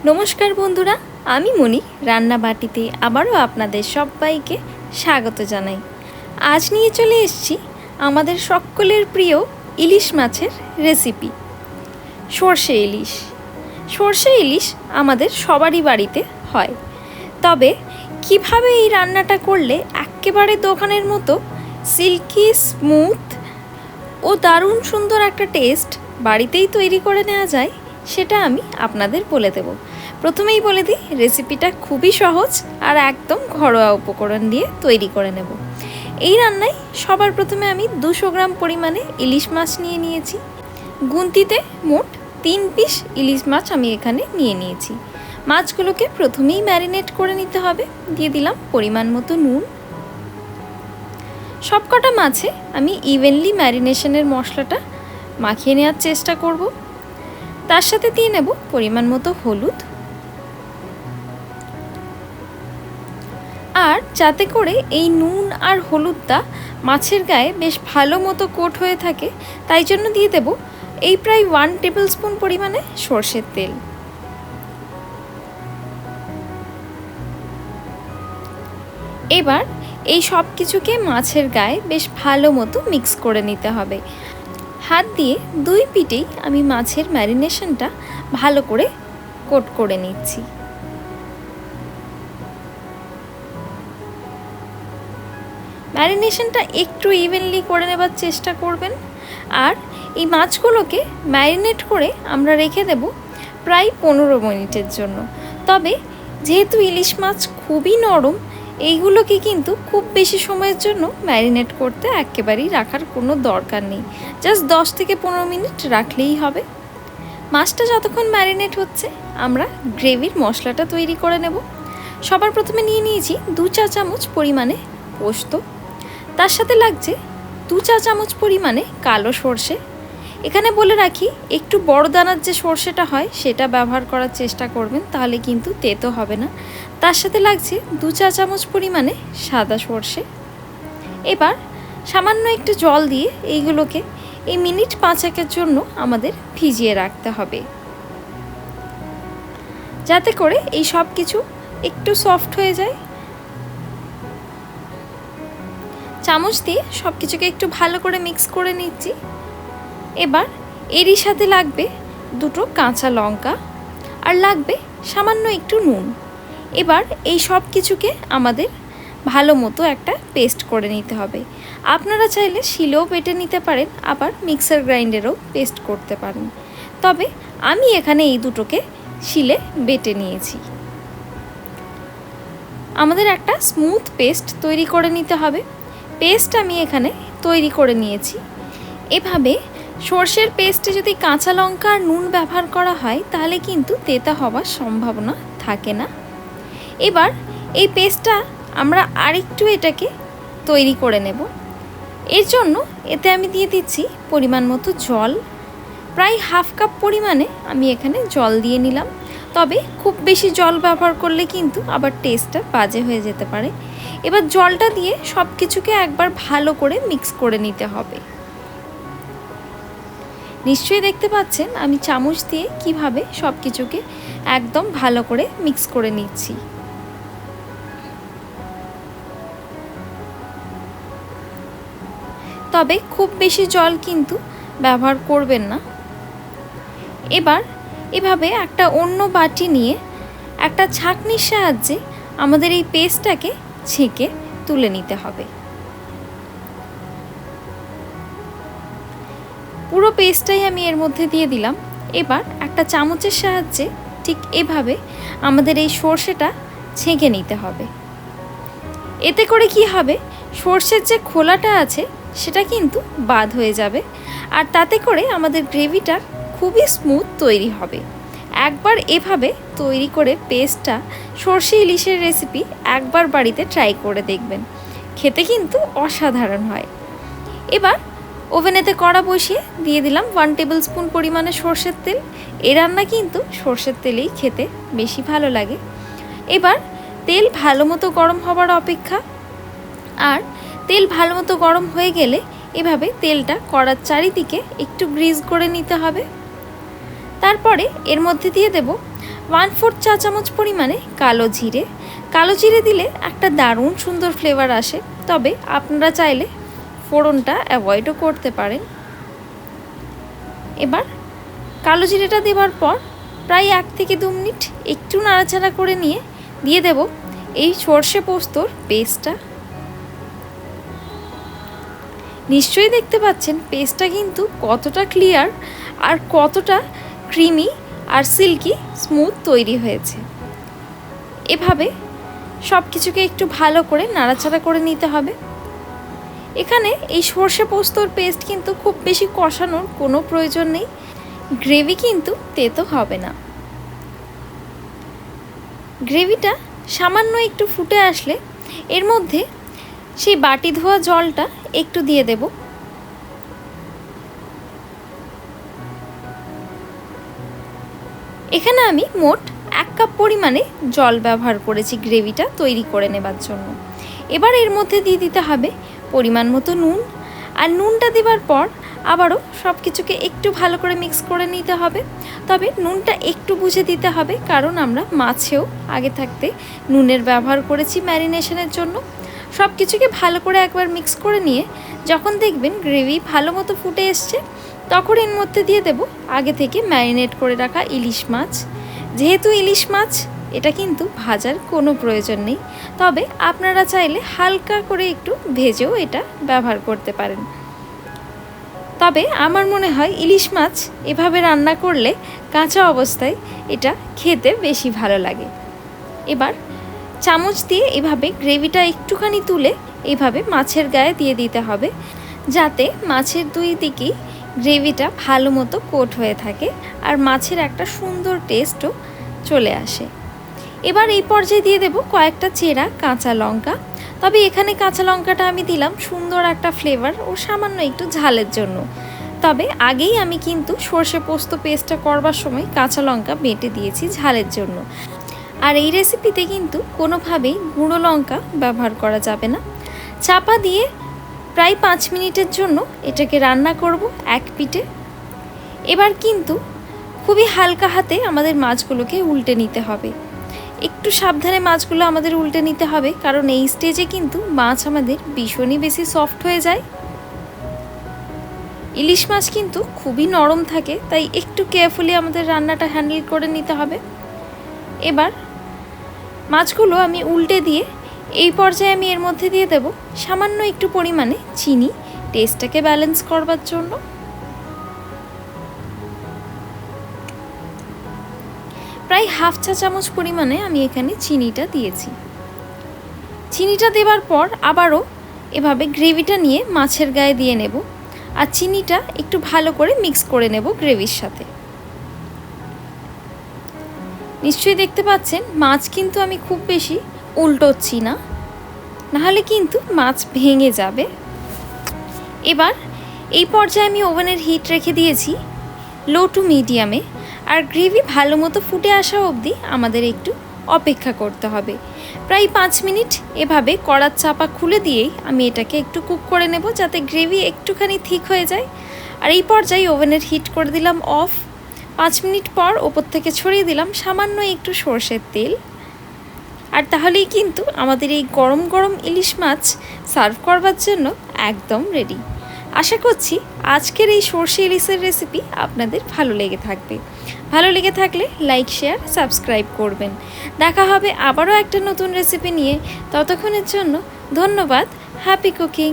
নমস্কার বন্ধুরা, আমি মনি রান্নাবাটিতে আবারও আপনাদের সবাইকে স্বাগত জানাই। আজ নিয়ে চলে এসেছি আমাদের সকলের প্রিয় ইলিশ মাছের রেসিপি, সর্ষে ইলিশ। সর্ষে ইলিশ আমাদের সবারই বাড়িতে হয়, তবে কিভাবে এই রান্নাটা করলে একেবারে দোকানের মতো সিল্কি স্মুথ ও দারুণ সুন্দর একটা টেস্ট বাড়িতেই তৈরি করে নেওয়া যায়, সেটা আমি আপনাদের বলে দেব। প্রথমেই বলে দিই, রেসিপিটা খুবই সহজ আর একদম ঘরোয়া উপকরণ দিয়ে তৈরি করে নেব। এই রান্নায় সবার প্রথমে আমি 200 গ্রাম পরিমাণে ইলিশ মাছ নিয়ে নিয়েছি। গুনতিতে মোট 3 পিস ইলিশ মাছ আমি এখানে নিয়ে নিয়েছি। মাছগুলোকে প্রথমেই ম্যারিনেট করে নিতে হবে। দিয়ে দিলাম পরিমাণ মতো নুন। সবকটা মাছে আমি ইভেনলি ম্যারিনেশনের মশলাটা মাখিয়ে নেওয়ার চেষ্টা করব। তার সাথে দিয়ে নেব পরিমাণ মতো হলুদ। আর যাতে করে এই নুন আর হলুদটা মাছের গায়ে বেশ ভালো মতো কোট হয়ে থাকে, তাই জন্য দিয়ে দেব এই প্রায় 1 টেবিল স্পুন পরিমাণে সর্ষের তেল। এবার এই সব কিছুকে মাছের গায়ে বেশ ভালো মতো মিক্স করে নিতে হবে। হাত দিয়ে 2 পিঠেই আমি মাছের ম্যারিনেশনটা ভালো করে কোট করে নিচ্ছি। ম্যারিনেশনটা একটু ইভেনলি করে নেবার চেষ্টা করবেন। আর এই মাছগুলোকে ম্যারিনেট করে আমরা রেখে দেব প্রায় 15 মিনিটের জন্য। তবে যেহেতু ইলিশ মাছ খুবই নরম, এইগুলোকে কিন্তু খুব বেশি সময়ের জন্য ম্যারিনেট করতে একেবারেই রাখার কোনো দরকার নেই। জাস্ট 10 থেকে 15 মিনিট রাখলেই হবে। মাছটা যতক্ষণ ম্যারিনেট হচ্ছে, আমরা গ্রেভির মশলাটা তৈরি করে নেব। সবার প্রথমে নিয়ে নিয়েছি 2 চা চামচ পরিমাণে পোস্ত। তার সাথে লাগছে 2 চা চামচ পরিমাণে কালো সর্ষে। এখানে বলে রাখি, একটু বড় দানার যে সর্ষেটা হয় সেটা ব্যবহার করার চেষ্টা করবেন, তাহলে কিন্তু তেতো হবে না। তার সাথে লাগছে 2 চা চামচ পরিমাণে সাদা সর্ষে। এবার সামান্য একটু জল দিয়ে এইগুলোকে এই মিনিট 5-1 জন্য আমাদের ভিজিয়ে রাখতে হবে, যাতে করে এই সব কিছু একটু সফট হয়ে যায়। চামচ দিয়ে সব কিছুকে একটু ভালো করে মিক্স করে নিচ্ছি। এবার এরই সাথে লাগবে 2টো কাঁচা লঙ্কা আর লাগবে সামান্য একটু নুন। এবার এই সব কিছুকে আমাদের ভালো মতো একটা পেস্ট করে নিতে হবে। আপনারা চাইলে শিলেও বেটে নিতে পারেন, আবার মিক্সার গ্রাইন্ডারেও পেস্ট করতে পারেন। তবে আমি এখানে এই দুটোকে শিলে বেটে নিয়েছি। আমাদের একটা স্মুথ পেস্ট তৈরি করে নিতে হবে। পেস্ট আমি এখানে তৈরি করে নিয়েছি। এভাবে সর্ষের পেস্টে যদি কাঁচা লঙ্কা আর নুন ব্যবহার করা হয়, তাহলে কিন্তু তেতো হওয়ার সম্ভাবনা থাকে না। এবার এই পেস্টটা আমরা আরেকটু এটাকে তৈরি করে নেব। এর জন্য এতে আমি দিয়ে দিচ্ছি পরিমাণ মতো জল। প্রায় 1/2 কাপ পরিমাণে আমি এখানে জল দিয়ে নিলাম। তবে খুব বেশি জল ব্যবহার করলে কিন্তু আবার টেস্টটা বাজে হয়ে যেতে পারে। এবার জলটা দিয়ে সব কিছুকে একবার ভালো করে মিক্স করে নিতে হবে। নিশ্চয়ই দেখতে পাচ্ছেন আমি চামচ দিয়ে কিভাবে সব কিছুকে একদম ভালো করে মিক্স করে নিচ্ছি। তবে খুব বেশি জল কিন্তু ব্যবহার করবেন না। এবার এভাবে একটা অন্য বাটি নিয়ে একটা ছাঁকনির সাহায্যে আমাদের এই পেস্টটাকে ছেঁকে তুলে নিতে হবে। পুরো পেস্টটাই আমি এর মধ্যে দিয়ে দিলাম। এবার একটা চামচের সাহায্যে ঠিক এভাবে আমাদের এই সর্ষেটা ছেঁকে নিতে হবে। এতে করে কি হবে, সর্ষের যে খোলাটা আছে সেটা কিন্তু বাদ হয়ে যাবে, আর তাতে করে আমাদের গ্রেভিটা খুবই স্মুথ তৈরি হবে। একবার এভাবে তৈরি করে পেস্টটা সর্ষে ইলিশের রেসিপি একবার বাড়িতে ট্রাই করে দেখবেন, খেতে কিন্তু অসাধারণ হয়। এবার ওভেনেতে কড়া বসিয়ে দিয়ে দিলাম 1 টেবিল স্পুন পরিমাণে সর্ষের তেল। এই রান্না কিন্তু সর্ষের তেলেই খেতে বেশি ভালো লাগে। এবার তেল ভালো মতো গরম হবার অপেক্ষা। আর তেল ভালো মতো গরম হয়ে গেলে এভাবে তেলটা কড়ার চারিদিকে একটু গ্রিজ করে নিতে হবে। তারপরে এর মধ্যে দিয়ে দেব 1/4 চা চামচ পরিমাণে কালো জিরে। কালো জিরে দিলে একটা দারুণ সুন্দর ফ্লেভার আসে, তবে আপনারা চাইলে ফোড়নটা অ্যাভয়েডও করতে পারেন। এবার কালো জিরেটা দেওয়ার পর প্রায় 1 থেকে 2 মিনিট একটু নাড়াচাড়া করে নিয়ে দিয়ে দেব এই সর্ষে পোস্তর পেস্টটা। নিশ্চয়ই দেখতে পাচ্ছেন পেস্টটা কিন্তু কতটা ক্লিয়ার আর কতটা ক্রিমি আর সিল্কি স্মুথ তৈরি হয়েছে। এভাবে সব কিছুকে একটু ভালো করে নাড়াচাড়া করে নিতে হবে। এখানে এই সর্ষে পোস্তর পেস্ট কিন্তু খুব বেশি কষানোর কোনো প্রয়োজন নেই, গ্রেভি কিন্তু তেতো হবে না। গ্রেভিটা সামান্য একটু ফুটে আসলে এর মধ্যে সেই বাটি ধোয়া জলটা একটু দিয়ে দেব। এখানে আমি মোট 1 কাপ পরিমাণে জল ব্যবহার করেছি গ্রেভিটা তৈরি করে নেবার জন্য। এবার এর মধ্যে দিয়ে দিতে হবে পরিমাণ মতো নুন, আর নুনটা দেওয়ার পর আবারও সব কিছুকে একটু ভালো করে মিক্স করে নিতে হবে। তবে নুনটা একটু বুঝে দিতে হবে, কারণ আমরা মাছেও আগে থাকতে নুনের ব্যবহার করেছি ম্যারিনেশনের জন্য। সব কিছুকে ভালো করে একবার মিক্স করে নিয়ে যখন দেখবেন গ্রেভি ভালো মতো ফুটে এসছে, তখন এর মধ্যে দিয়ে দেব আগে থেকে ম্যারিনেট করে রাখা ইলিশ মাছ। যেহেতু ইলিশ মাছ, এটা কিন্তু ভাজার কোনো প্রয়োজন নেই, তবে আপনারা চাইলে হালকা করে একটু ভেজেও এটা ব্যবহার করতে পারেন। তবে আমার মনে হয় ইলিশ মাছ এভাবে রান্না করলে কাঁচা অবস্থায় এটা খেতে বেশি ভালো লাগে। এবার চামচ দিয়ে এভাবে গ্রেভিটা একটুখানি তুলে এইভাবে মাছের গায়ে দিয়ে দিতে হবে, যাতে মাছের দুই দিকেই গ্রেভিটা ভালো মতো কোট হয়ে থাকে আর মাছের একটা সুন্দর টেস্টও চলে আসে। এবার এই পর্যায়ে দিয়ে দেব কয়েকটা চেরা কাঁচা লঙ্কা। তবে এখানে কাঁচা লঙ্কাটা আমি দিলাম সুন্দর একটা ফ্লেভার ও সামান্য একটু ঝালের জন্য। তবে আগেই আমি কিন্তু সর্ষে পোস্ত পেস্টটা করবার সময় কাঁচা লঙ্কা বেটে দিয়েছি ঝালের জন্য। আর এই রেসিপিতে কিন্তু কোনোভাবেই গুঁড়ো লঙ্কা ব্যবহার করা যাবে না। চাপা দিয়ে প্রায় 5 মিনিটের জন্য এটাকে রান্না করব এক পিঠে। এবার কিন্তু খুবই হালকা হাতে আমাদের মাছগুলোকে উল্টে নিতে হবে। একটু সাবধানে মাছগুলো আমাদের উল্টে নিতে হবে, কারণ এই স্টেজে কিন্তু মাছ আমাদের ভীষণই বেশি সফট হয়ে যায়। ইলিশ মাছ কিন্তু খুবই নরম থাকে, তাই একটু কেয়ারফুলি আমাদের রান্নাটা হ্যান্ডেল করে নিতে হবে। এবার মাছগুলো আমি উল্টে দিয়ে এই পর্যায়ে আমি এর মধ্যে দিয়ে দেব সামান্য একটু পরিমাণে চিনি, টেস্টটাকে ব্যালেন্স করবার জন্য। প্রায় 1/2 চা চামচ পরিমাণে আমি এখানে চিনিটা দিয়েছি। চিনিটা দেওয়ার পর আবারও এভাবে গ্রেভিটা নিয়ে মাছের গায়ে দিয়ে নেব, আর চিনিটা একটু ভালো করে মিক্স করে নেব গ্রেভির সাথে। নিশ্চয়ই দেখতে পাচ্ছেন মাছ কিন্তু আমি খুব বেশি উল্টোচ্ছি না, নাহলে কিন্তু মাছ ভেঙে যাবে। এবার এই পর্যায়ে আমি ওভেনের হিট রেখে দিয়েছি লো টু মিডিয়ামে, আর গ্রেভি ভালো মতো ফুটে আসা অবধি আমাদের একটু অপেক্ষা করতে হবে। প্রায় 5 মিনিট এভাবে কড়ার চাপা খুলে দিয়েই আমি এটাকে একটু কুক করে নেব, যাতে গ্রেভি একটুখানি থিক হয়ে যায়। আর এই পর্যায়ে ওভেনের হিট করে দিলাম অফ। 5 মিনিট পর ওপর থেকে ছড়িয়ে দিলাম সামান্য একটু সরষের তেল। আর তাহলেই কিন্তু আমাদের এই গরম গরম ইলিশ মাছ সার্ভ করবার জন্য একদম রেডি। আশা করছি আজকের এই সরষে ইলিশের রেসিপি আপনাদের ভালো লেগে থাকবে। ভালো লেগে থাকলে লাইক, শেয়ার, সাবস্ক্রাইব করবেন। দেখা হবে আবারও একটা নতুন রেসিপি নিয়ে। ততক্ষণের জন্য ধন্যবাদ। Happy cooking.